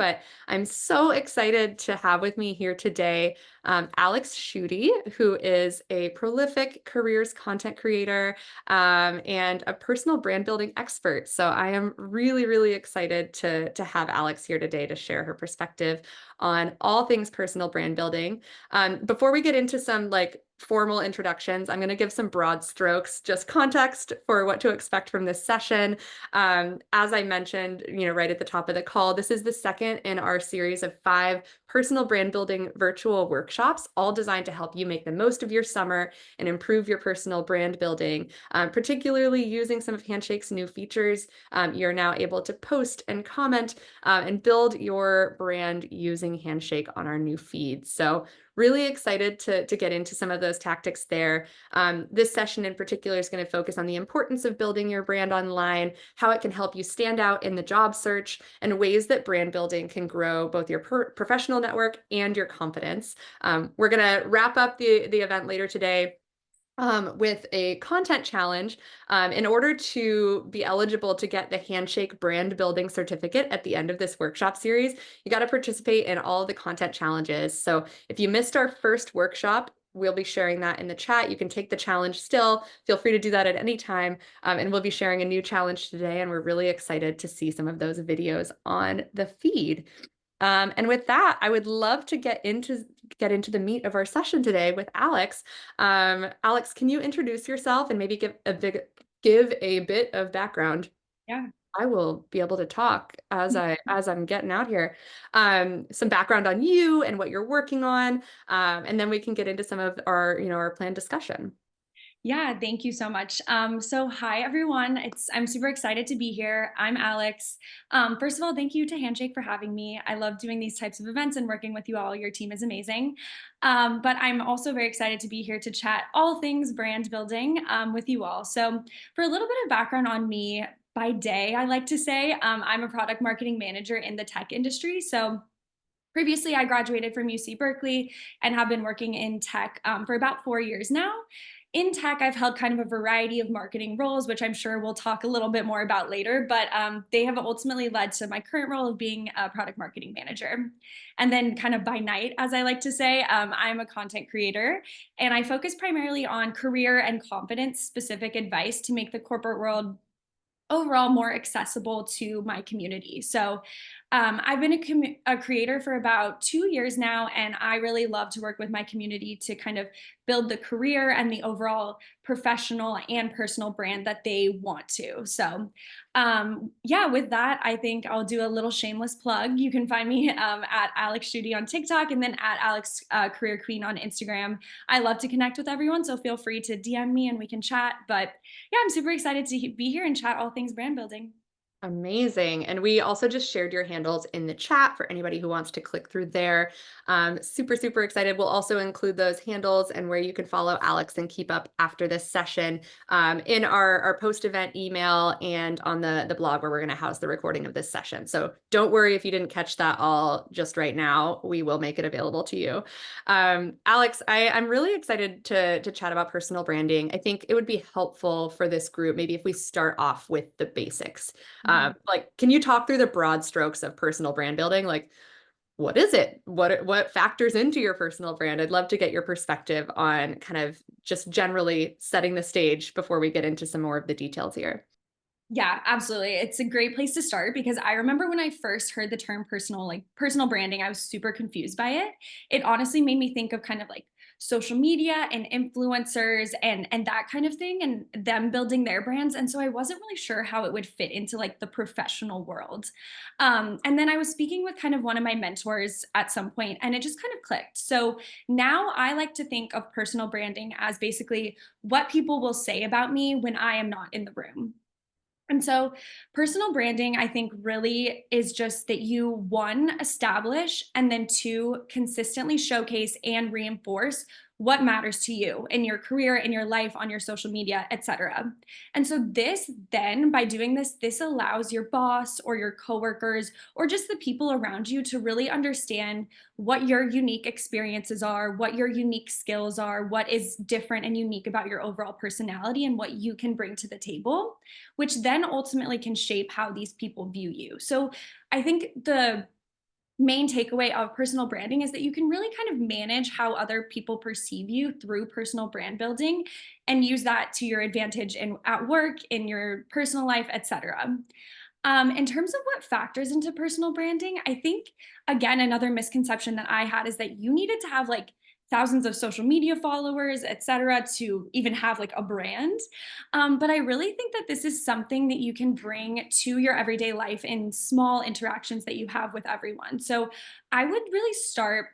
but I'm so excited to have with me here today Alex Schudy, who is a prolific careers content creator and a personal brand building expert. So I am really, really excited to have Alex here today to share her perspective on all things personal brand building. Before we get into some formal introductions, I'm going to give some broad strokes, just context for what to expect from this session. As I mentioned, right at the top of the call, this is the second in our series of 5 personal brand building virtual workshops, all designed to help you make the most of your summer and improve your personal brand building, particularly using some of Handshake's new features. You're now able to post and comment and build your brand using Handshake on our new feed. So really excited to get into some of those tactics there. This session in particular is going to focus on the importance of building your brand online, how it can help you stand out in the job search, and ways that brand building can grow both your professional network and your confidence. We're going to wrap up the event later today with a content challenge. In order to be eligible to get the Handshake brand building certificate at the end of this workshop series, you got to participate in all the content challenges. So if you missed our first workshop, we'll be sharing that in the chat. You can take the challenge still. Feel free to do that at any time. And we'll be sharing a new challenge today, and we're really excited to see some of those videos on the feed. And with that, I would love to get into the meat of our session today with Alex. Alex, can you introduce yourself and maybe give a bit of background? Yeah. I will be able to talk as I'm getting out here. Some background on you and what you're working on, and then we can get into some of our planned discussion. Yeah, thank you so much. So hi everyone. I'm super excited to be here. I'm Alex. First of all, thank you to Handshake for having me. I love doing these types of events and working with you all. Your team is amazing. But I'm also very excited to be here to chat all things brand building with you all. So for a little bit of background on me, by day, I like to say I'm a product marketing manager in the tech industry. So previously, I graduated from UC Berkeley and have been working in tech for about 4 years now. In tech, I've held kind of a variety of marketing roles, which I'm sure we'll talk a little bit more about later, but they have ultimately led to my current role of being a product marketing manager. And then, kind of by night, as I like to say, I'm a content creator and I focus primarily on career and confidence specific advice to make the corporate world overall more accessible to my community. So I've been a creator for about 2 years now, and I really love to work with my community to kind of build the career and the overall professional and personal brand that they want to. So yeah, with that, I think I'll do a little shameless plug. You can find me at Alex Schudy on TikTok and then at Alex Career Queen on Instagram. I love to connect with everyone, so feel free to DM me and we can chat. But yeah, I'm super excited to be here and chat all things brand building. Amazing. And we also just shared your handles in the chat for anybody who wants to click through there. Super, super excited. We'll also include those handles and where you can follow Alex and keep up after this session in our post-event email and on the blog where we're going to house the recording of this session. So don't worry if you didn't catch that all just right now. We will make it available to you. Alex, I'm really excited to chat about personal branding. I think it would be helpful for this group, maybe if we start off with the basics. Mhm. Can you talk through the broad strokes of personal brand building? Like, what is it? What factors into your personal brand? I'd love to get your perspective on kind of just generally setting the stage before we get into some more of the details here. Yeah, absolutely. It's a great place to start because I remember when I first heard the term personal branding, I was super confused by it. It honestly made me think of kind of like social media and influencers and that kind of thing and them building their brands. And so I wasn't really sure how it would fit into like the professional world. And then I was speaking with kind of one of my mentors at some point and it just kind of clicked. So now I like to think of personal branding as basically what people will say about me when I am not in the room. And so, personal branding, I think, really is just that you, one, establish, and then two, consistently showcase and reinforce what matters to you in your career, in your life, on your social media, etc. And so, this then, by doing this, this allows your boss or your coworkers or just the people around you to really understand what your unique experiences are, what your unique skills are, what is different and unique about your overall personality, and what you can bring to the table, which then ultimately can shape how these people view you. So I think the main takeaway of personal branding is that you can really kind of manage how other people perceive you through personal brand building and use that to your advantage in at work, in your personal life, etc. In terms of what factors into personal branding, I think again another misconception that I had is that you needed to have like thousands of social media followers, etc., to even have like a brand. But I really think that this is something that you can bring to your everyday life in small interactions that you have with everyone. So I would really start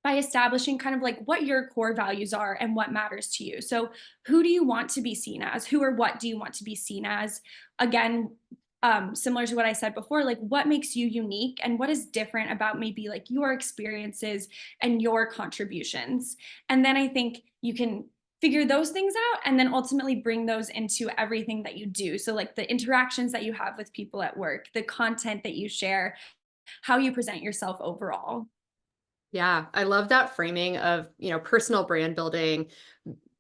by establishing kind of like what your core values are and what matters to you. So, who do you want to be seen as? Who or what do you want to be seen as? Again, similar to what I said before, like what makes you unique and what is different about maybe like your experiences and your contributions. And then I think you can figure those things out and then ultimately bring those into everything that you do. So, like the interactions that you have with people at work, the content that you share, how you present yourself overall. Yeah, I love that framing of, personal brand building,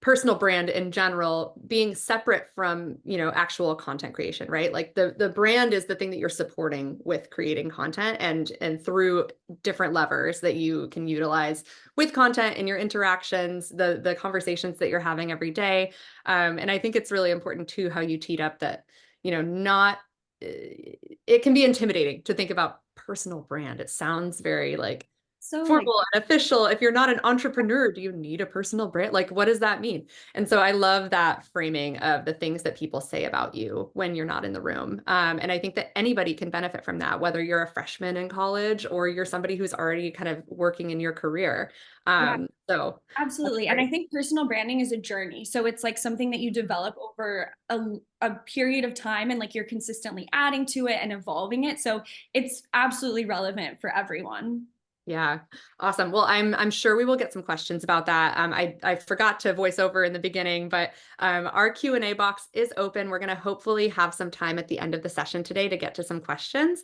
personal brand in general being separate from, actual content creation, right? Like the brand is the thing that you're supporting with creating content and through different levers that you can utilize with content in your interactions, the conversations that you're having every day. And I think it's really important too how you teed up that, not it can be intimidating to think about personal brand. It sounds very like So, like, formal and official. If you're not an entrepreneur, do you need a personal brand? Like, what does that mean? And so I love that framing of the things that people say about you when you're not in the room. And I think that anybody can benefit from that, whether you're a freshman in college or you're somebody who's already kind of working in your career. yeah, So that's absolutely. And I great. think personal branding is a journey. So it's like something that you develop over a period of time and like you're consistently adding to it and evolving it. So it's absolutely relevant for everyone. Yeah, awesome. Well, I'm sure we will get some questions about that. I forgot to voice over in the beginning, but our Q&A box is open. We're going to hopefully have some time at the end of the session today to get to some questions.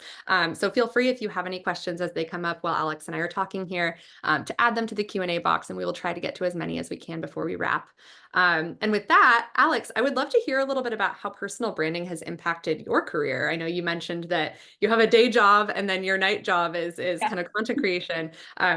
So feel free if you have any questions as they come up while Alex and I are talking here to add them to the Q&A box, and we will try to get to as many as we can before we wrap. And with that, Alex, I would love to hear a little bit about how personal branding has impacted your career. I know you mentioned that you have a day job and then your night job is Yeah. kind of content creation.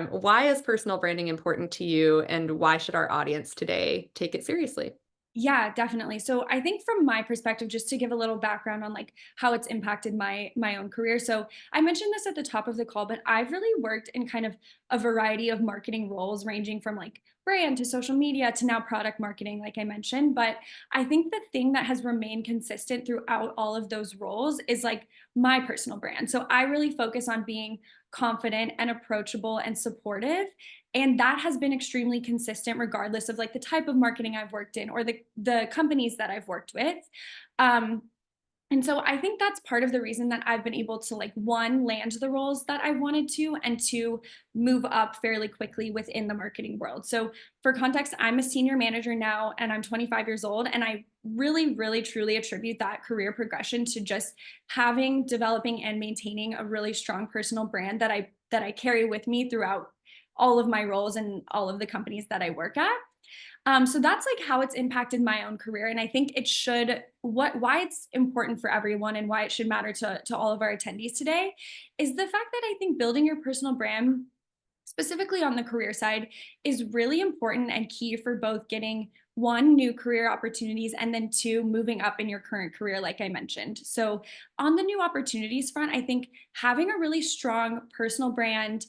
Why is personal branding important to you, and why should our audience today take it seriously? Yeah, definitely. So I think from my perspective, just to give a little background on like how it's impacted my own career. So I mentioned this at the top of the call, but I've really worked in kind of a variety of marketing roles, ranging from like brand to social media to now product marketing, like I mentioned. But I think the thing that has remained consistent throughout all of those roles is like my personal brand. So I really focus on being confident and approachable and supportive, and that has been extremely consistent regardless of like the type of marketing I've worked in or the companies that I've worked with. um, and so I think that's part of the reason that I've been able to like one, land the roles that I wanted to, and two, move up fairly quickly within the marketing world. So for context, I'm a senior manager now and I'm 25 years old, and I really really truly attribute that career progression to just having, developing and maintaining a really strong personal brand that I carry with me throughout all of my roles and all of the companies that I work at. So that's like how it's impacted my own career. And I think it should, why it's important for everyone and why it should matter to all of our attendees today is the fact that I think building your personal brand, specifically on the career side, is really important and key for both getting one, new career opportunities, and then two, moving up in your current career, like I mentioned. So, on the new opportunities front, I think having a really strong personal brand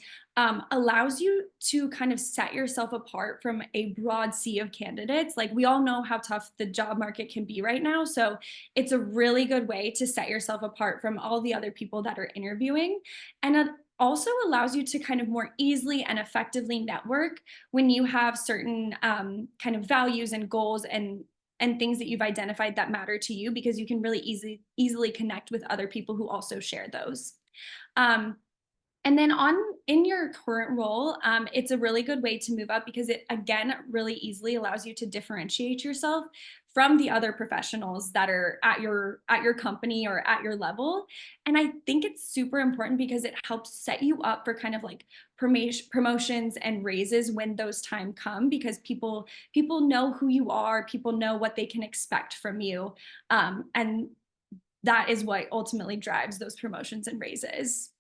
allows you to kind of set yourself apart from a broad sea of candidates. Like, we all know how tough the job market can be right now. So, it's a really good way to set yourself apart from all the other people that are interviewing. And also allows you to kind of more easily and effectively network when you have certain kind of values and goals and things that you've identified that matter to you, because you can really easily connect with other people who also share those. um, and then on in your current role, it's a really good way to move up because it again really easily allows you to differentiate yourself from the other professionals that are at your company or at your level. And I think it's super important because it helps set you up for kind of like promotions and raises when those time come, because people know who you are, people know what they can expect from you, and that is what ultimately drives those promotions and raises.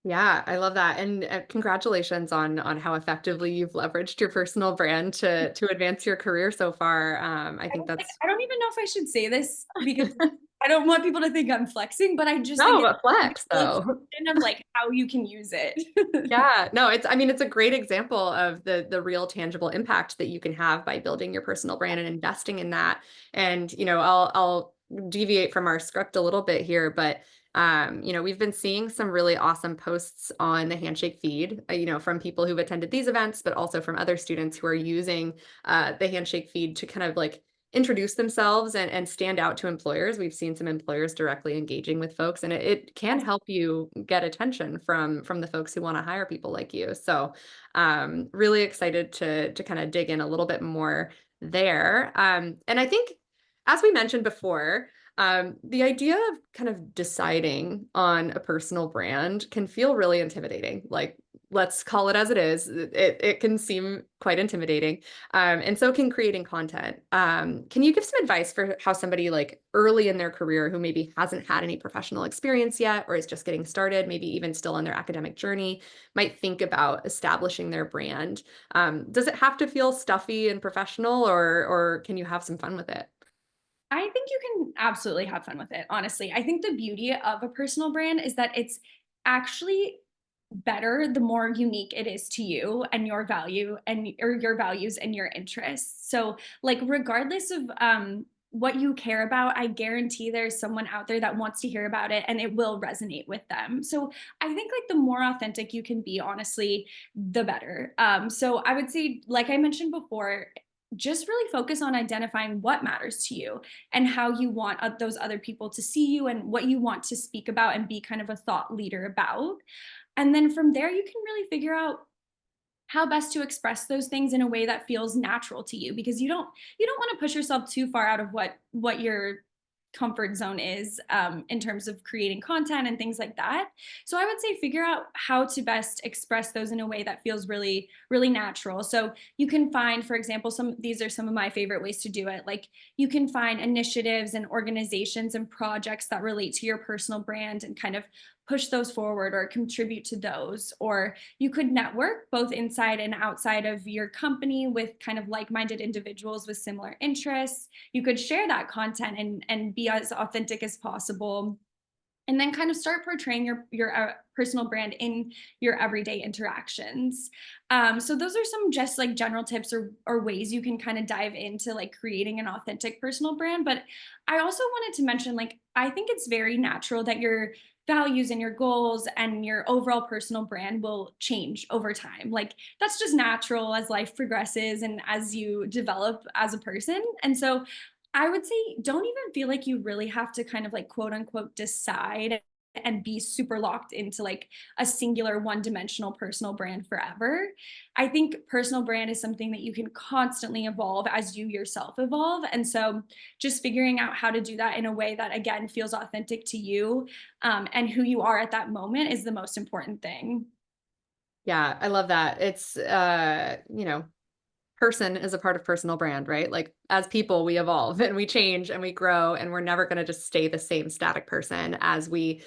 Yeah, I love that. And congratulations on how effectively you've leveraged your personal brand to advance your career so far. I think that's I don't even know if I should say this because I don't want people to think I'm flexing, but I just think no, it's but a flex beautiful though. expression of like how you can use it. Yeah, no, it's I mean it's a great example of the real tangible impact that you can have by building your personal brand and investing in that. And I'll deviate from our script a little bit here, but we've been seeing some really awesome posts on the Handshake feed, from people who've attended these events, but also from other students who are using the Handshake feed to kind of like introduce themselves and stand out to employers. We've seen some employers directly engaging with folks, and it can help you get attention from the folks who want to hire people like you. So, really excited to kind of dig in a little bit more there. And I think, as we mentioned before, the idea of kind of deciding on a personal brand can feel really intimidating. Like, let's call it as it is. It can seem quite intimidating. And so can creating content. Can you give some advice for how somebody like early in their career who maybe hasn't had any professional experience yet or is just getting started, maybe even still in their academic journey, might think about establishing their brand? Does it have to feel stuffy and professional, or can you have some fun with it? I think you can absolutely have fun with it, honestly. I think the beauty of a personal brand is that it's actually better the more unique it is to you and your value and or your values and your interests. So, like regardless of what you care about, I guarantee there's someone out there that wants to hear about it and it will resonate with them. So, I think like the more authentic you can be, honestly, the better. So I would say, like I mentioned before, just really focus on identifying what matters to you and how you want those other people to see you and what you want to speak about and be kind of a thought leader about. And then from there, you can really figure out how best to express those things in a way that feels natural to you because you don't want to push yourself too far out of what your comfort zone is in terms of creating content and things like that. So I would say figure out how to best express those in a way that feels really really natural. So you can find, for example, some these are some of my favorite ways to do it. Like you can find initiatives and organizations and projects that relate to your personal brand and kind of push those forward or contribute to those. Or you could network both inside and outside of your company with kind of like-minded individuals with similar interests. You could share that content and be as authentic as possible, and then kind of start portraying your personal brand in your everyday interactions. So those are some just like general tips or ways you can kind of dive into like creating an authentic personal brand. But I also wanted to mention, like, I think it's very natural that your values and your goals and your overall personal brand will change over time. Like that's just natural as life progresses and as you develop as a person. And so I would say don't even feel like you really have to kind of like quote unquote decide and be super locked into like a singular one dimensional personal brand forever. I think personal brand is something that you can constantly evolve as you yourself evolve. And so just figuring out how to do that in a way that again feels authentic to you and who you are at that moment is the most important thing. Yeah, I love that. It's person is a part of personal brand, right? Like as people, we evolve and we change and we grow, and we're never going to just stay the same static person as we,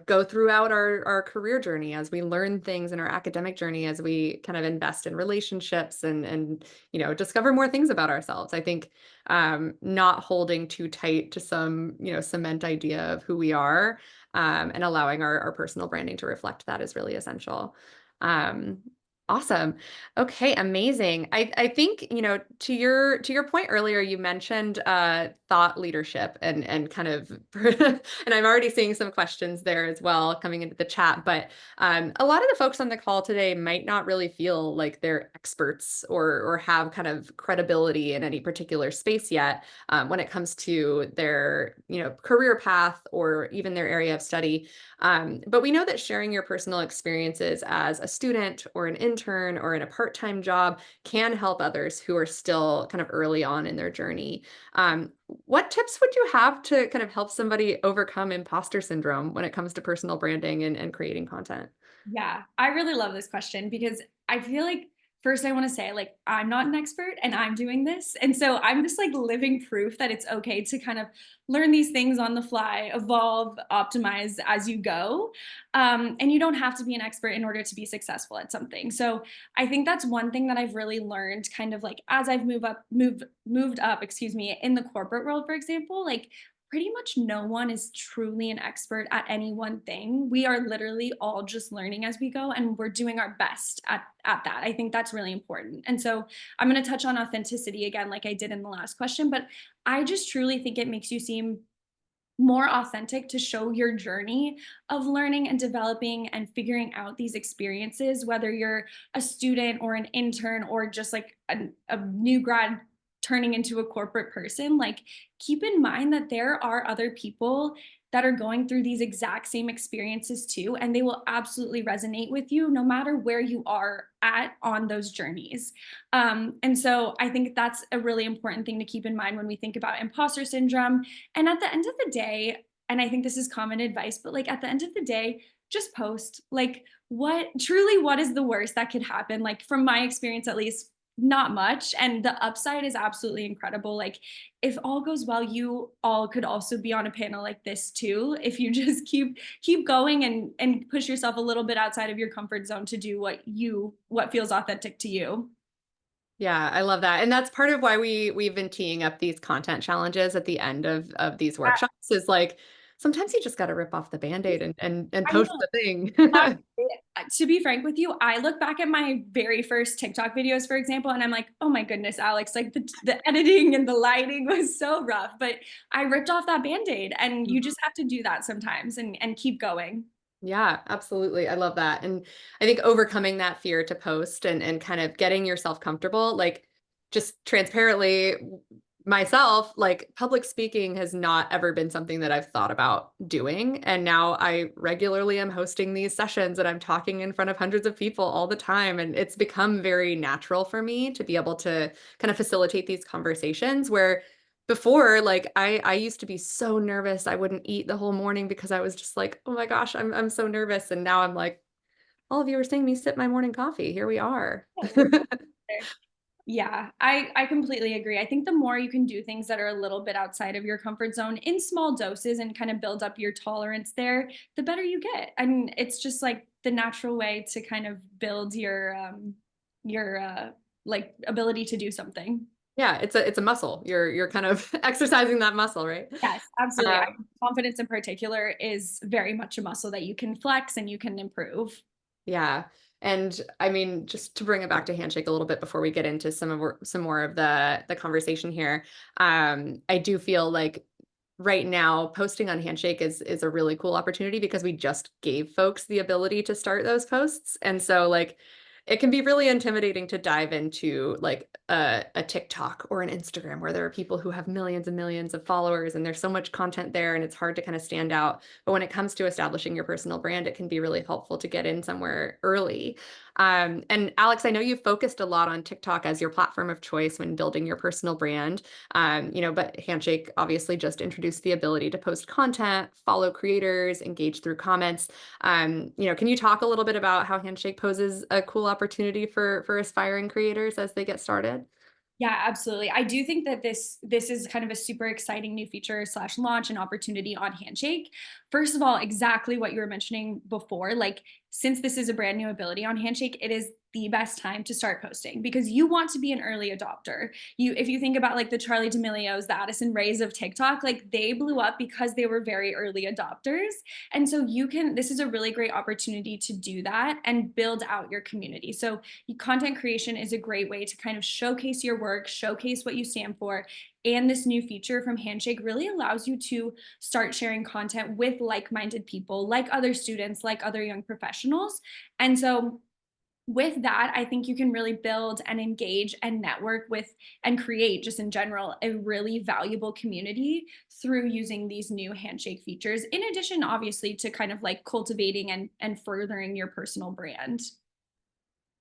go throughout our career journey, as we learn things in our academic journey, as we kind of invest in relationships and discover more things about ourselves. I think not holding too tight to some, cement idea of who we are, and allowing our personal branding to reflect that is really essential. Um, Awesome. Okay, amazing. I think, to your point earlier, you mentioned thought leadership and kind of and I'm already seeing some questions there as well coming into the chat. But a lot of the folks on the call today might not really feel like they're experts or have kind of credibility in any particular space yet, when it comes to their, career path or even their area of study. But we know that sharing your personal experiences as a student or an intern or in a part-time job can help others who are still kind of early on in their journey. What tips would you have to kind of help somebody overcome imposter syndrome when it comes to personal branding and creating content? Yeah, I really love this question because I feel like first I want to say like I'm not an expert and I'm doing this. And so I'm just like living proof that it's okay to kind of learn these things on the fly, evolve, optimize as you go. And you don't have to be an expert in order to be successful at something. So I think that's one thing that I've really learned kind of like as I've moved up, excuse me, in the corporate world, for example, like pretty much no one is truly an expert at any one thing. We are literally all just learning as we go, and we're doing our best at that. I think that's really important. And so I'm going to touch on authenticity again, like I did in the last question, but I just truly think it makes you seem more authentic to show your journey of learning and developing and figuring out these experiences, whether you're a student or an intern or just like a new grad turning into a corporate person. Like, keep in mind that there are other people that are going through these exact same experiences too, and they will absolutely resonate with you no matter where you are at on those journeys. And so I think that's a really important thing to keep in mind when we think about imposter syndrome. And at the end of the day, and I think this is common advice, but like at the end of the day, just post. Like, what is the worst that could happen? Like, from my experience, at least, not much. And the upside is absolutely incredible. Like, if all goes well, you all could also be on a panel like this too. If you just keep going and push yourself a little bit outside of your comfort zone to do what feels authentic to you. Yeah, I love that. And that's part of why we've been teeing up these content challenges at the end of these workshops is like sometimes you just got to rip off the Band-Aid and I post know. the thing. To be frank with you, I look back at my very first TikTok videos, for example, and I'm like, oh my goodness, Alex, like the editing and the lighting was so rough, but I ripped off that Band-Aid, and you just have to do that sometimes and keep going. Yeah, absolutely. I love that. And I think overcoming that fear to post and kind of getting yourself comfortable, like just transparently myself, like public speaking has not ever been something that I've thought about doing. And now I regularly am hosting these sessions and I'm talking in front of hundreds of people all the time. And it's become very natural for me to be able to kind of facilitate these conversations where before, like I used to be so nervous I wouldn't eat the whole morning because I was just like, oh my gosh, I'm so nervous. And now I'm like, all of you are seeing me sip my morning coffee. Here we are. Yeah, we're there. Yeah, I completely agree. I think the more you can do things that are a little bit outside of your comfort zone in small doses and kind of build up your tolerance there, the better you get. And it's just like the natural way to kind of build your like ability to do something. Yeah, it's a muscle. You're kind of exercising that muscle, right? Yes, absolutely. Um, Confidence in particular is very much a muscle that you can flex and you can improve. yeah. And I mean, just to bring it back to Handshake a little bit before we get into some more of the conversation here, I do feel like right now posting on Handshake is a really cool opportunity because we just gave folks the ability to start those posts. And so like it can be really intimidating to dive into like a TikTok or an Instagram where there are people who have millions and millions of followers and there's so much content there and it's hard to kind of stand out. But when it comes to establishing your personal brand, it can be really helpful to get in somewhere early. And Alex, I know you've focused a lot on TikTok as your platform of choice when building your personal brand. But Handshake obviously just introduced the ability to post content, follow creators, engage through comments. Can you talk a little bit about how Handshake poses a cool opportunity for aspiring creators as they get started? Yeah, absolutely. I do think that this is kind of a super exciting new feature slash launch and opportunity on Handshake. First of all, exactly what you were mentioning before, like since this is a brand new ability on Handshake, it is the best time to start posting because you want to be an early adopter. If you think about like the Charlie D'Amelio's, the Addison Rays of TikTok, like they blew up because they were very early adopters. And so this is a really great opportunity to do that and build out your community. So content creation is a great way to kind of showcase your work, showcase what you stand for. And this new feature from Handshake really allows you to start sharing content with like minded people, like other students, like other young professionals. And so, with that, I think you can really build and engage and network with and create, just in general, a really valuable community through using these new Handshake features, in addition, obviously, to kind of like cultivating and furthering your personal brand.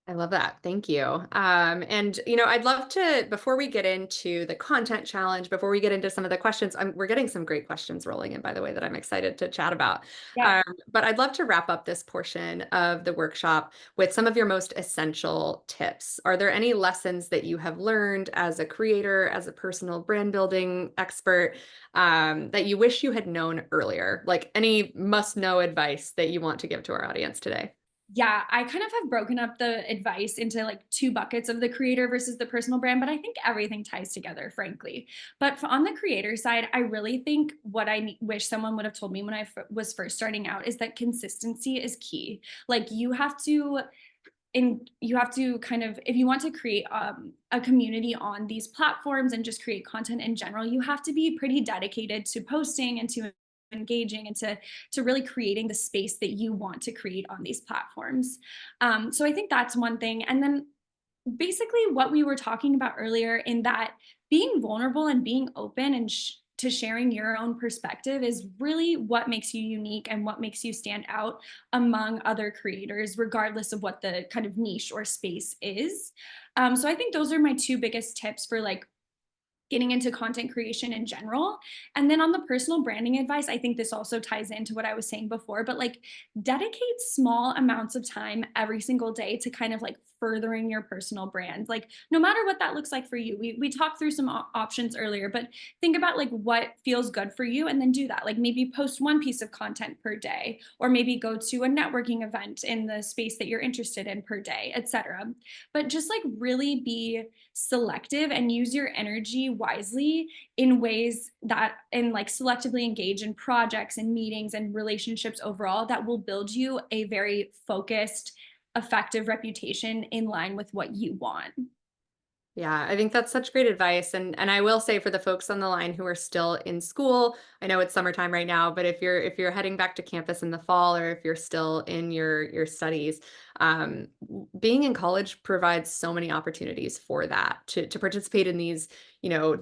I love that. Thank you. And I'd love to, before we get into the content challenge, before we get into some of the questions, we're getting some great questions rolling in, by the way, that I'm excited to chat about. Yeah. But I'd love to wrap up this portion of the workshop with some of your most essential tips. Are there any lessons that you have learned as a creator, as a personal brand building expert, that you wish you had known earlier? Like any must-know advice that you want to give to our audience today? Yeah, I kind of have broken up the advice into like two buckets of the creator versus the personal brand, but I think everything ties together, frankly. But on the creator side, I really think what wish someone would have told me when I was first starting out is that consistency is key. Like you have to kind of, if you want to create a community on these platforms and just create content in general, you have to be pretty dedicated to posting and to engaging and to really creating the space that you want to create on these platforms. So I think that's one thing. And then basically what we were talking about earlier, in that being vulnerable and being open and to sharing your own perspective is really what makes you unique and what makes you stand out among other creators, regardless of what the kind of niche or space is. So I think those are my two biggest tips for like getting into content creation in general. And then on the personal branding advice, I think this also ties into what I was saying before, but like dedicate small amounts of time every single day to kind of like furthering your personal brand. Like no matter what that looks like for you. We talked through some options earlier, but think about like what feels good for you and then do that. Like maybe post one piece of content per day, or maybe go to a networking event in the space that you're interested in per day, etc. But just like really be selective and use your energy wisely in ways that, and like selectively engage in projects and meetings and relationships overall that will build you a very focused, effective reputation in line with what you want. Yeah, I think that's such great advice. And I will say, for the folks on the line who are still in school, I know it's summertime right now, but if you're heading back to campus in the fall, or if you're still in your studies, being in college provides so many opportunities for that, to participate in these,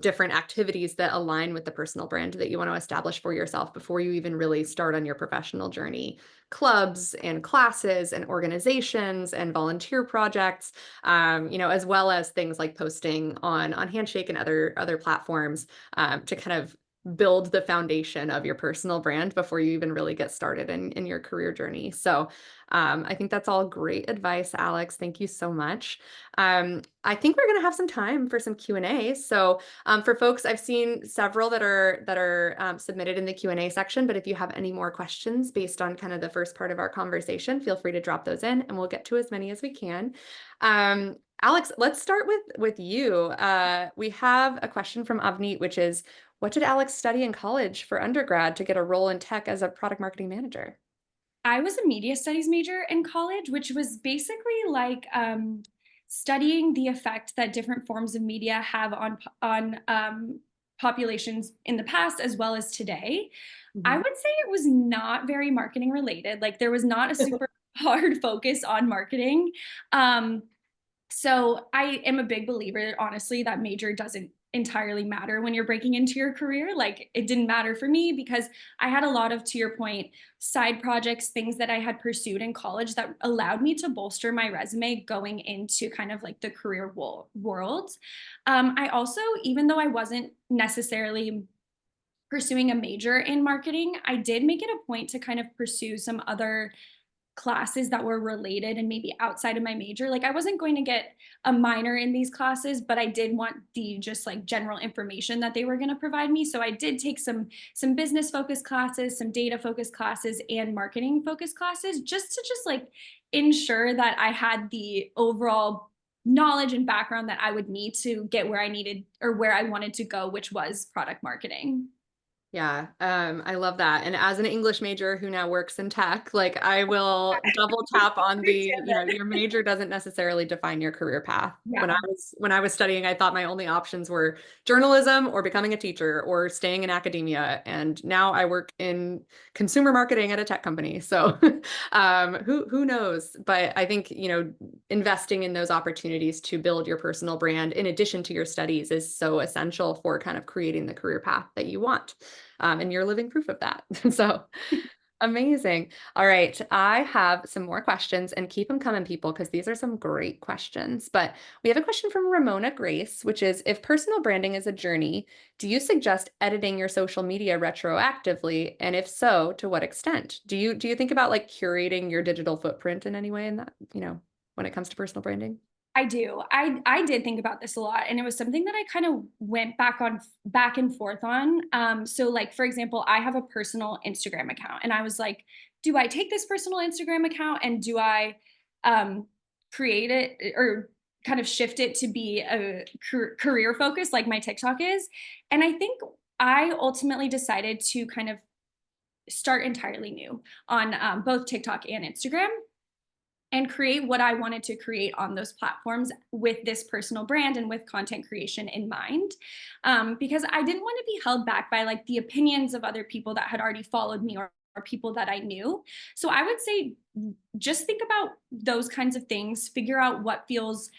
different activities that align with the personal brand that you want to establish for yourself before you even really start on your professional journey. Clubs and classes and organizations and volunteer projects, as well as things like posting on Handshake and other platforms, to kind of build the foundation of your personal brand before you even really get started in your career journey. So I think that's all great advice, Alex. Thank you so much. I think we're going to have some time for some Q&A. So for folks, I've seen several that are submitted in the Q&A section, but if you have any more questions based on kind of the first part of our conversation, feel free to drop those in and we'll get to as many as we can. Alex, let's start with you. We have a question from Avneet, which is, what did Alex study in college for undergrad to get a role in tech as a product marketing manager? I was a media studies major in college, which was basically like studying the effect that different forms of media have on populations in the past as well as today. I Mhm. would say it was not very marketing related. Like there was not a super hard focus on marketing. Um, so I am a big believer, honestly, that major doesn't entirely matter when you're breaking into your career. Like it didn't matter for me because I had a lot of, to your point, side projects, things that I had pursued in college that allowed me to bolster my resume going into kind of like the career world. I also, even though I wasn't necessarily pursuing a major in marketing, I did make it a point to kind of pursue some other classes that were related and maybe outside of my major. Like I wasn't going to get a minor in these classes, but I did want the just like general information that they were going to provide me. So I did take some business focused classes, some data focused classes, and marketing focused classes, just to just like ensure that I had the overall knowledge and background that I would need to get where I needed or where I wanted to go, which was product marketing. Yeah, I love that. And as an English major who now works in tech, like I will double tap on your major doesn't necessarily define your career path. Yeah. When I was studying, I thought my only options were journalism or becoming a teacher or staying in academia. And now I work in consumer marketing at a tech company. So who knows? But I think, investing in those opportunities to build your personal brand in addition to your studies is so essential for kind of creating the career path that you want. And you're living proof of that. So Amazing. All right. I have some more questions and keep them coming, people, because these are some great questions. But we have a question from Ramona Grace, which is if personal branding is a journey, do you suggest editing your social media retroactively? And if so, to what extent? Do you think about like curating your digital footprint in any way in that, when it comes to personal branding? I do. I did think about this a lot, and it was something that I kind of went back and forth on. So like for example, I have a personal Instagram account, and I was like, do I take this personal Instagram account and do I um, create it or kind of shift it to be a career focus like my TikTok is? And I think I ultimately decided to kind of start entirely new on both TikTok and Instagram and create what I wanted to create on those platforms with this personal brand and with content creation in mind. Because I didn't want to be held back by like the opinions of other people that had already followed me or people that I knew. So I would say just think about those kinds of things, figure out what feels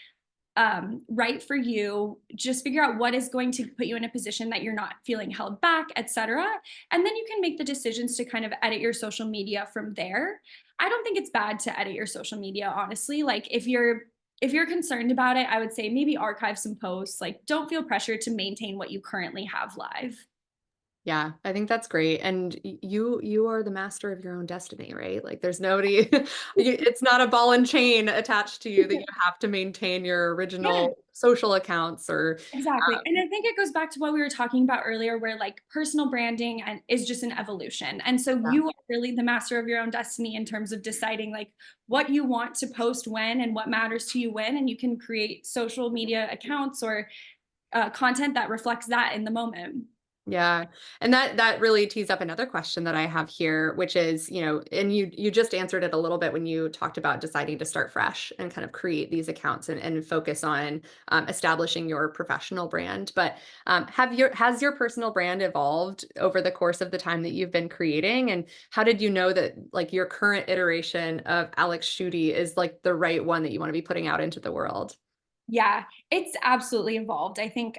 right for you, just figure out what is going to put you in a position that you're not feeling held back, etc. And then you can make the decisions to kind of edit your social media from there. I don't think it's bad to edit your social media, honestly. Like if you're concerned about it, I would say maybe archive some posts. Like don't feel pressure to maintain what you currently have live. Yeah, I think that's great. And you are the master of your own destiny, right? Like there's nobody it's not a ball and chain attached to you that you have to maintain your Yeah. original social accounts or Exactly. And I think it goes back to what we were talking about earlier, where like personal branding and is just an evolution. And so yeah. you are really the master of your own destiny in terms of deciding like what you want to post when and what matters to you when. And you can create social media accounts or content that reflects that in the moment. Yeah. And that really tees up another question that I have here, which is, and you just answered it a little bit when you talked about deciding to start fresh and kind of create these accounts and focus on establishing your professional brand. But has your personal brand evolved over the course of the time that you've been creating? And how did you know that like your current iteration of Alex Schudy is like the right one that you want to be putting out into the world? Yeah, it's absolutely evolved. I think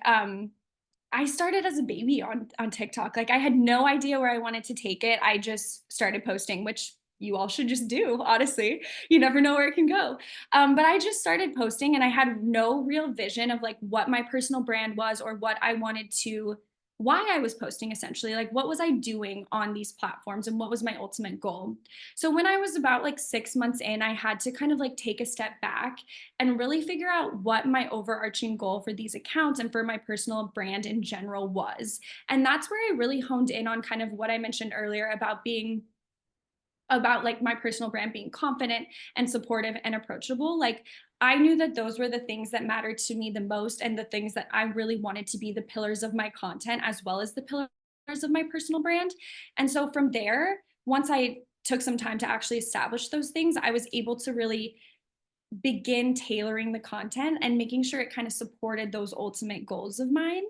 I started as a baby on TikTok. Like I had no idea where I wanted to take it. I just started posting, which you all should just do, honestly. You never know where it can go. But I just started posting and I had no real vision of like what my personal brand was or what I wanted to why I was posting essentially, like what was I doing on these platforms and what was my ultimate goal. So when I was about like 6 months in, I had to kind of like take a step back and really figure out what my overarching goal for these accounts and for my personal brand in general was. And that's where I really honed in on kind of what I mentioned earlier about like my personal brand being confident and supportive and approachable. Like I knew that those were the things that mattered to me the most and the things that I really wanted to be the pillars of my content as well as the pillars of my personal brand. And so from there, once I took some time to actually establish those things, I was able to really begin tailoring the content and making sure it kind of supported those ultimate goals of mine.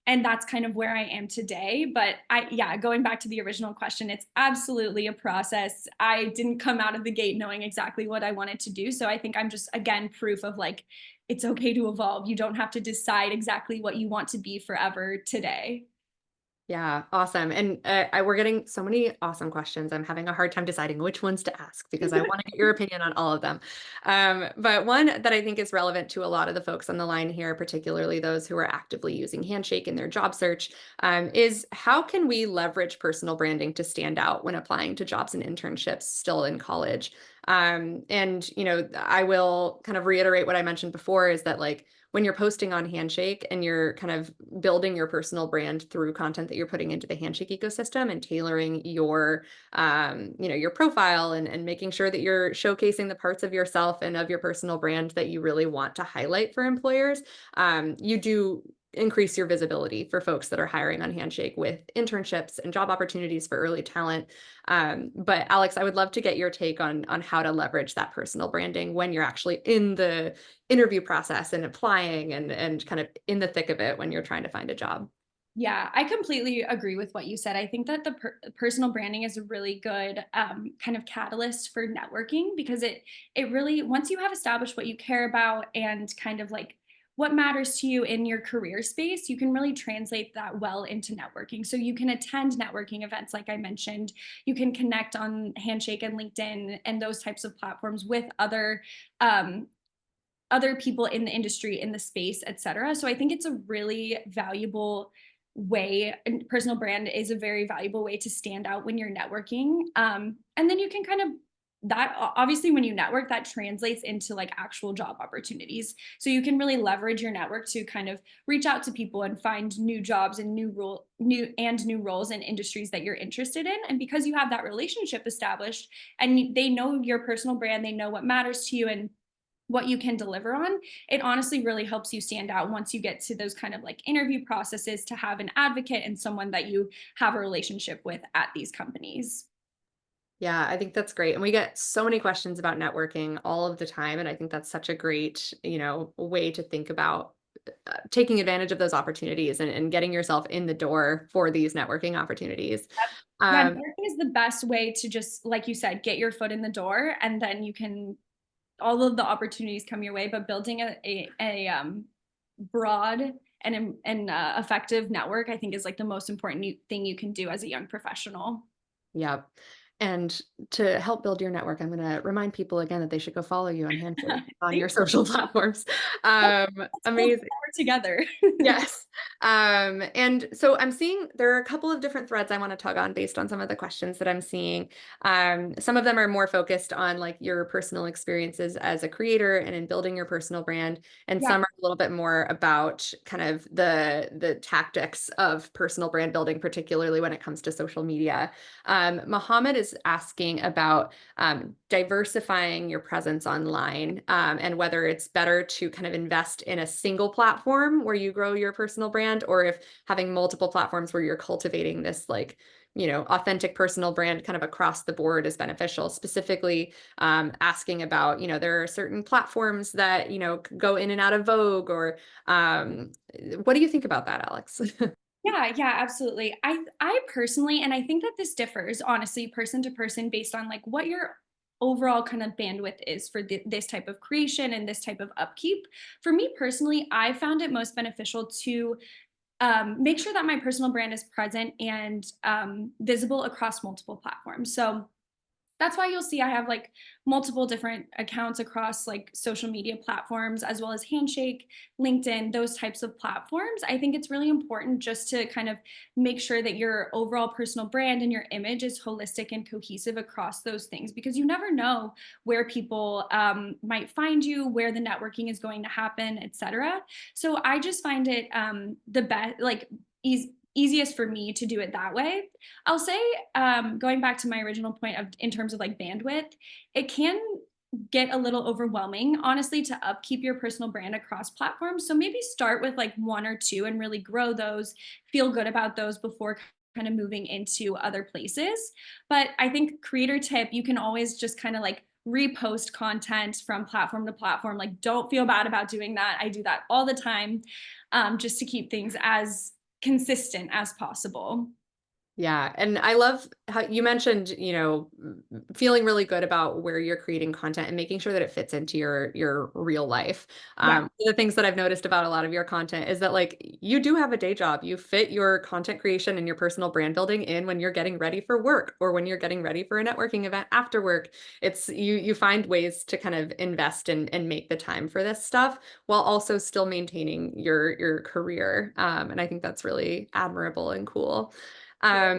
And that's kind of where I am today. But yeah, going back to the original question, it's absolutely a process. I didn't come out of the gate knowing exactly what I wanted to do. So I think I'm just, again, proof of like, it's okay to evolve. You don't have to decide exactly what you want to be forever today. Yeah, awesome. And we're getting so many awesome questions. I'm having a hard time deciding which ones to ask because I want to get your opinion on all of them. But one that I think is relevant to a lot of the folks on the line here, particularly those who are actively using Handshake in their job search, is how can we leverage personal branding to stand out when applying to jobs and internships still in college? And I will kind of reiterate what I mentioned before is that like when you're posting on Handshake and you're kind of building your personal brand through content that you're putting into the Handshake ecosystem and tailoring your profile and making sure that you're showcasing the parts of yourself and of your personal brand that you really want to highlight for employers, you do increase your visibility for folks that are hiring on Handshake with internships and job opportunities for early talent. But Alex, I would love to get your take on how to leverage that personal branding when you're actually in the interview process and applying and kind of in the thick of it when you're trying to find a job. Yeah, I completely agree with what you said. I think that the personal branding is a really good kind of catalyst for networking because it really once you have established what you care about and kind of like what matters to you in your career space, you can really translate that well into networking. So you can attend networking events, like I mentioned. You can connect on Handshake and LinkedIn and those types of platforms with um, other people in the industry, in the space, et cetera. So I think it's a really valuable way, and personal brand is a very valuable way to stand out when you're networking. And then you can kind of that obviously when you network that translates into like actual job opportunities, so you can really leverage your network to kind of reach out to people and find new jobs and new roles in industries that you're interested in. And because you have that relationship established and they know your personal brand, they know what matters to you and what you can deliver on, it honestly really helps you stand out once you get to those kind of like interview processes, to have an advocate and someone that you have a relationship with at these companies. Yeah, I think that's great. And we get so many questions about networking all of the time. And I think that's such a great, way to think about taking advantage of those opportunities and getting yourself in the door for these networking opportunities. Yeah, Um, networking is the best way to just, like you said, get your foot in the door, and then you can all of the opportunities come your way. But building a broad and effective network, I think, is like the most important thing you can do as a young professional. yeah. And to help build your network, I'm going to remind people again that they should go follow you on Handshake on your Thank social platforms. you. Let's build the Amazing. network together. Yes. And so I'm seeing there are a couple of different threads I want to tug on based on some of the questions that I'm seeing. Some of them are more focused on like your personal experiences as a creator and in building your personal brand, and Yeah. some are a little bit more about kind of the tactics of personal brand building, particularly when it comes to social media. Mohammed is asking about diversifying your presence online, and whether it's better to kind of invest in a single platform where you grow your personal brand, or if having multiple platforms where you're cultivating this like authentic personal brand kind of across the board is beneficial. Specifically, asking about, there are certain platforms that go in and out of vogue, or what do you think about that, Alex? Yeah, yeah, absolutely. I personally, and I think that this differs honestly person to person based on like what your overall kind of bandwidth is for this type of creation and this type of upkeep. For me personally, I found it most beneficial to make sure that my personal brand is present and visible across multiple platforms. So that's why you'll see I have like multiple different accounts across like social media platforms, as well as Handshake, LinkedIn, those types of platforms. I think it's really important just to kind of make sure that your overall personal brand and your image is holistic and cohesive across those things, because you never know where people might find you, where the networking is going to happen, etc. So I just find it the best, like easiest for me to do it that way. I'll say, going back to my original point of in terms of like bandwidth, it can get a little overwhelming, honestly, to upkeep your personal brand across platforms. So maybe start with like one or two and really grow those, feel good about those before kind of moving into other places. But I think creator tip, you can always just kind of like repost content from platform to platform. Like, don't feel bad about doing that. I do that all the time, just to keep things as consistent as possible. Yeah, and I love how you mentioned, feeling really good about where you're creating content and making sure that it fits into your real life. Yeah. One of the things that I've noticed about a lot of your content is that like you do have a day job. You fit your content creation and your personal brand building in when you're getting ready for work or when you're getting ready for a networking event after work. It's you find ways to kind of invest and make the time for this stuff while also still maintaining your career. And I think that's really admirable and cool. Um,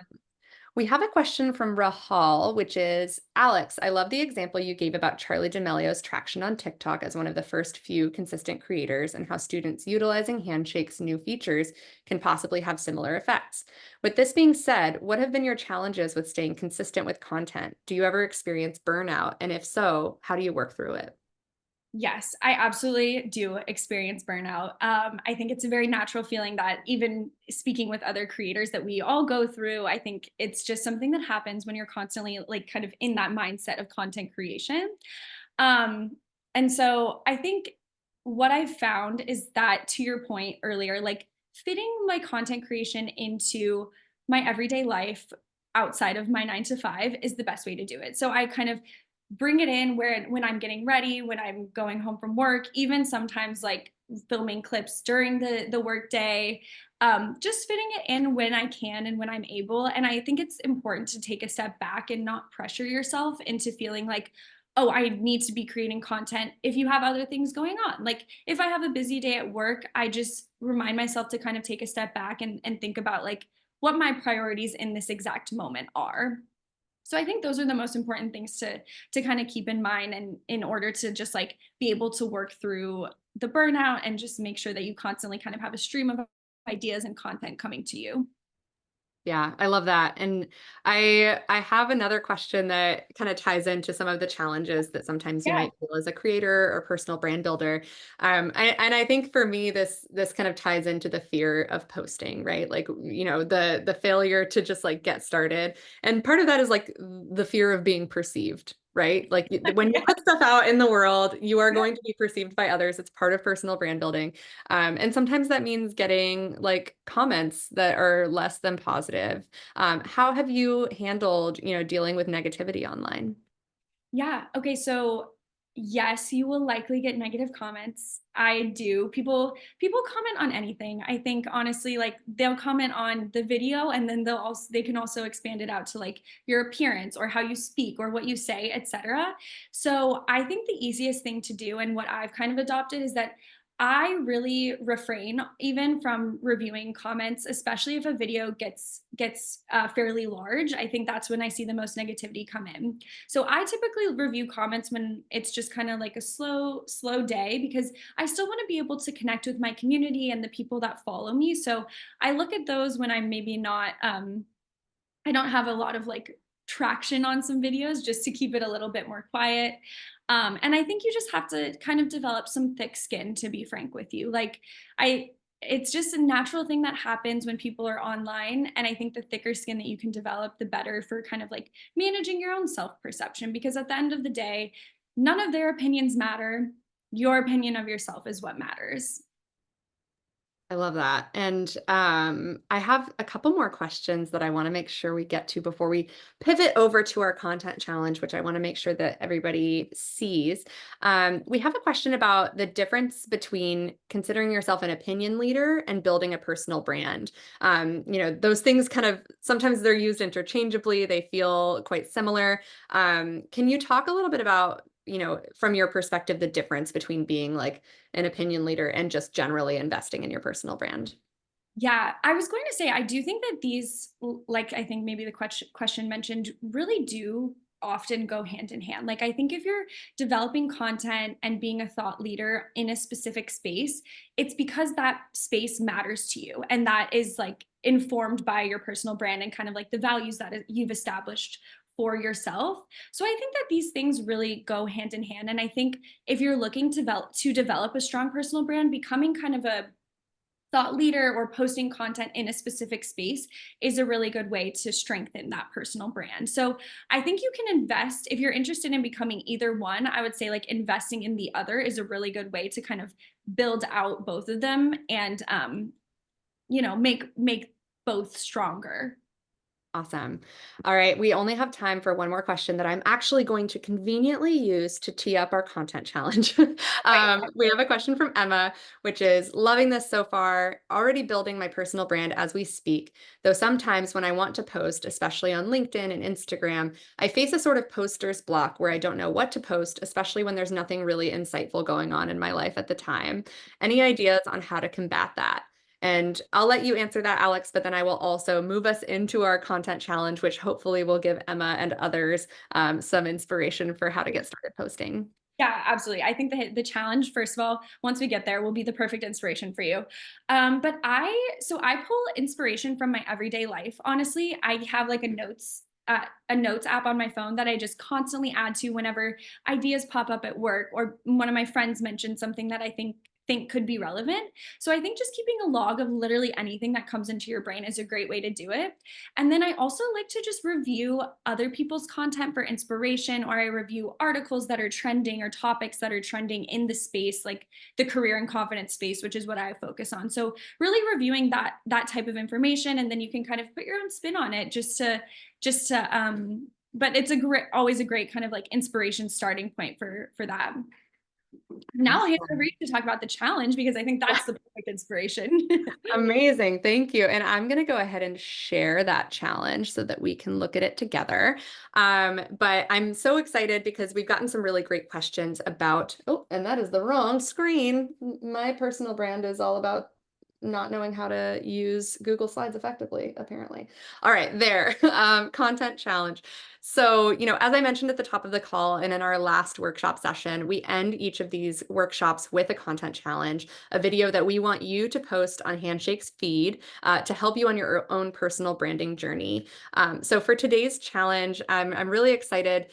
we have a question from Rahal, which is, Alex, I love the example you gave about Charlie D'Amelio's traction on TikTok as one of the first few consistent creators, and how students utilizing Handshake's new features can possibly have similar effects. With this being said, what have been your challenges with staying consistent with content? Do you ever experience burnout? And if so, how do you work through it? Yes, I absolutely do experience burnout. I think it's a very natural feeling that, even speaking with other creators, that we all go through. I think it's just something that happens when you're constantly like kind of in that mindset of content creation. Um, and so I think what I've found is that, to your point earlier, like fitting my content creation into my everyday life outside of my 9 to 5 is the best way to do it. So I kind of bring it in when I'm getting ready, when I'm going home from work, even sometimes like filming clips during the workday, just fitting it in when I can and when I'm able. And I think it's important to take a step back and not pressure yourself into feeling like, oh, I need to be creating content if you have other things going on. Like if I have a busy day at work, I just remind myself to kind of take a step back and think about like what my priorities in this exact moment are. So I think those are the most important things to kind of keep in mind, and in order to just like be able to work through the burnout and just make sure that you constantly kind of have a stream of ideas and content coming to you. Yeah, I love that. And I have another question that kind of ties into some of the challenges that sometimes you Yeah. might feel as a creator or personal brand builder. And I think for me, this kind of ties into the fear of posting, right? Like, the failure to just like get started. And part of that is like the fear of being perceived. Right? Like when you Yeah. put stuff out in the world, you are going to be perceived by others. It's part of personal brand building. And sometimes that means getting like comments that are less than positive. How have you handled, dealing with negativity online? Yeah. Okay. So yes, you will likely get negative comments. I do. People comment on anything. I think honestly, like they'll comment on the video and then they can also expand it out to like your appearance or how you speak or what you say, etc. So I think the easiest thing to do and what I've kind of adopted is that I really refrain even from reviewing comments, especially if a video gets fairly large. I think that's when I see the most negativity come in. So I typically review comments when it's just kind of like a slow day, because I still want to be able to connect with my community and the people that follow me. So I look at those when I'm maybe not I don't have a lot of like traction on some videos, just to keep it a little bit more quiet. And I think you just have to kind of develop some thick skin, to be frank with you. It's just a natural thing that happens when people are online. And I think the thicker skin that you can develop, the better for kind of like managing your own self perception. Because at the end of the day, none of their opinions matter. Your opinion of yourself is what matters. I love that. And I have a couple more questions that I want to make sure we get to before we pivot over to our content challenge, which I want to make sure that everybody sees. We have a question about the difference between considering yourself an opinion leader and building a personal brand. Those things kind of sometimes they're used interchangeably, they feel quite similar. Can you talk a little bit about, from your perspective, the difference between being like an opinion leader and just generally investing in your personal brand? Yeah, I was going to say, I do think that like I think maybe the question mentioned, really do often go hand in hand. Like, I think if you're developing content and being a thought leader in a specific space, it's because that space matters to you. And that is like informed by your personal brand and kind of like the values that you've established for yourself. So I think that these things really go hand in hand. And I think if you're looking to develop a strong personal brand, becoming kind of a thought leader or posting content in a specific space is a really good way to strengthen that personal brand. So I think you can invest if you're interested in becoming either one. I would say like investing in the other is a really good way to kind of build out both of them and make both stronger. Awesome. All right. We only have time for one more question that I'm actually going to conveniently use to tee up our content challenge. We have a question from Emma, which is loving this so far, already building my personal brand as we speak. Though sometimes when I want to post, especially on LinkedIn and Instagram, I face a sort of poster's block where I don't know what to post, especially when there's nothing really insightful going on in my life at the time. Any ideas on how to combat that? And I'll let you answer that, Alex, but then I will also move us into our content challenge, which hopefully will give Emma and others some inspiration for how to get started posting. Yeah, absolutely. I think the challenge, first of all, once we get there, will be the perfect inspiration for you. But I pull inspiration from my everyday life. Honestly, I have like a notes app on my phone that I just constantly add to whenever ideas pop up at work, or one of my friends mentioned something that I think could be relevant. So I think just keeping a log of literally anything that comes into your brain is a great way to do it. And then I also like to just review other people's content for inspiration, or I review articles that are trending or topics that are trending in the space, like the career and confidence space, which is what I focus on. So really reviewing that type of information, and then you can kind of put your own spin on it, but it's always a great kind of like inspiration starting point for that. Now I'll hand it over Awesome. to you to talk about the challenge because I think that's the perfect inspiration. Amazing. Thank you. And I'm going to go ahead and share that challenge so that we can look at it together. But I'm so excited because we've gotten some really great questions about, oh, and that is the wrong screen. My personal brand is all about not knowing how to use Google Slides effectively, apparently. All right, there. Content challenge. So, as I mentioned at the top of the call and in our last workshop session, we end each of these workshops with a content challenge, a video that we want you to post on Handshake's feed to help you on your own personal branding journey. So for today's challenge, I'm really excited.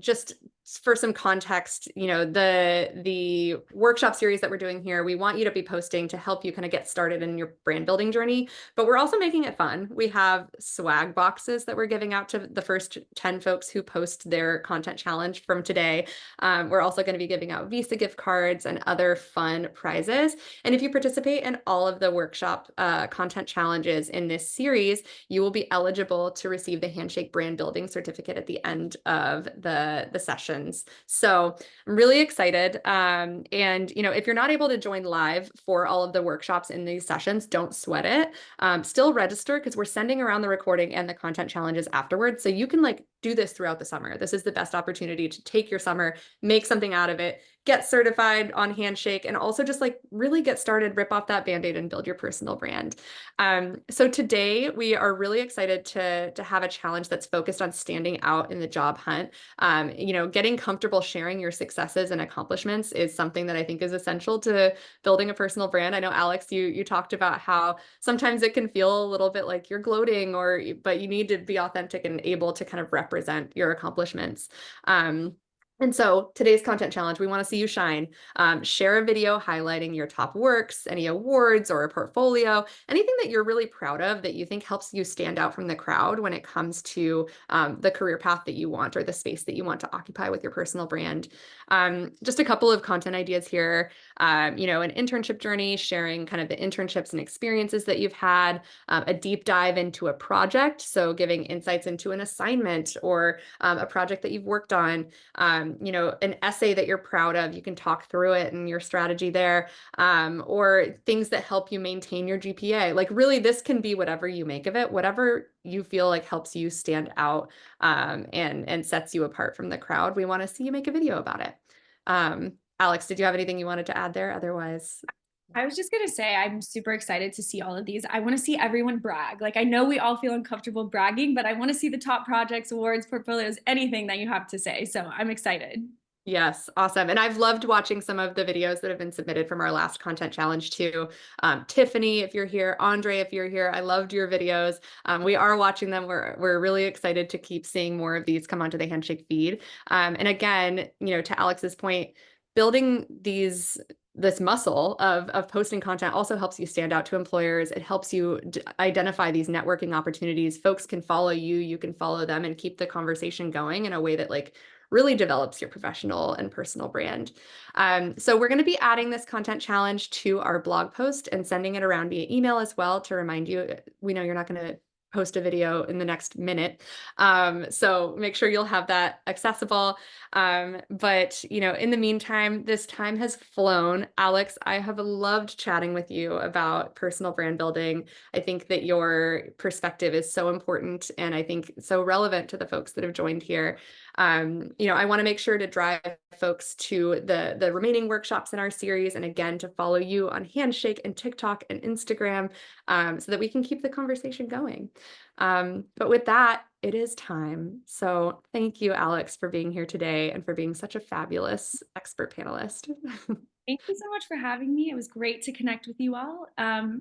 Just for some context, the workshop series that we're doing here, we want you to be posting to help you kind of get started in your brand building journey, but we're also making it fun. We have swag boxes that we're giving out to the first 10 folks who post their content challenge from today. We're also going to be giving out Visa gift cards and other fun prizes. And if you participate in all of the workshop content challenges in this series, you will be eligible to receive the Handshake brand building certificate at the end of the sessions. So I'm really excited. And if you're not able to join live for all of the workshops in these sessions, don't sweat it. Still register because we're sending around the recording and the content challenges afterwards. So you can do this throughout the summer. This is the best opportunity to take your summer, make something out of it, get certified on Handshake, and also just really get started, rip off that Band-Aid and build your personal brand. So today we are really excited to have a challenge that's focused on standing out in the job hunt. Getting comfortable sharing your successes and accomplishments is something that I think is essential to building a personal brand. I know, Alex, you talked about how sometimes it can feel a little bit like you're gloating, but you need to be authentic and able to kind of represent your accomplishments. And so today's content challenge, we want to see you shine. Share a video highlighting your top works, any awards or a portfolio, anything that you're really proud of that you think helps you stand out from the crowd when it comes to the career path that you want or the space that you want to occupy with your personal brand. Just a couple of content ideas here. An internship journey, sharing kind of the internships and experiences that you've had, a deep dive into a project, so giving insights into an assignment or a project that you've worked on, an essay that you're proud of, you can talk through it and your strategy there, or things that help you maintain your GPA. Really, this can be whatever you make of it, whatever you feel like helps you stand out and sets you apart from the crowd. We want to see you make a video about it. Alex, did you have anything you wanted to add there? Otherwise, I was just gonna say, I'm super excited to see all of these. I want to see everyone brag. I know we all feel uncomfortable bragging, but I want to see the top projects, awards, portfolios, anything that you have to say. So I'm excited. yes, awesome. And I've loved watching some of the videos that have been submitted from our last content challenge too. Tiffany, if you're here, Andre, if you're here, I loved your videos. We are watching them. We're really excited to keep seeing more of these come onto the Handshake feed. And again, to Alex's point, building this muscle of posting content also helps you stand out to employers. It helps you identify these networking opportunities. Folks can follow you, you can follow them, and keep the conversation going in a way that really develops your professional and personal brand. So we're going to be adding this content challenge to our blog post and sending it around via email as well to remind you. We know you're not going to post a video in the next minute. So make sure you'll have that accessible. But in the meantime, this time has flown. Alex, I have loved chatting with you about personal brand building. I think that your perspective is so important and I think so relevant to the folks that have joined here. I want to make sure to drive folks to the remaining workshops in our series, and again, to follow you on Handshake and TikTok and Instagram, so that we can keep the conversation going. But with that, it is time. So thank you, Alex, for being here today and for being such a fabulous expert panelist. Thank you so much for having me. It was great to connect with you all.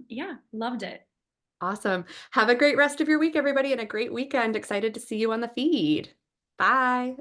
Yeah, loved it. Awesome. Have a great rest of your week, everybody, and a great weekend. Excited to see you on the feed. Bye.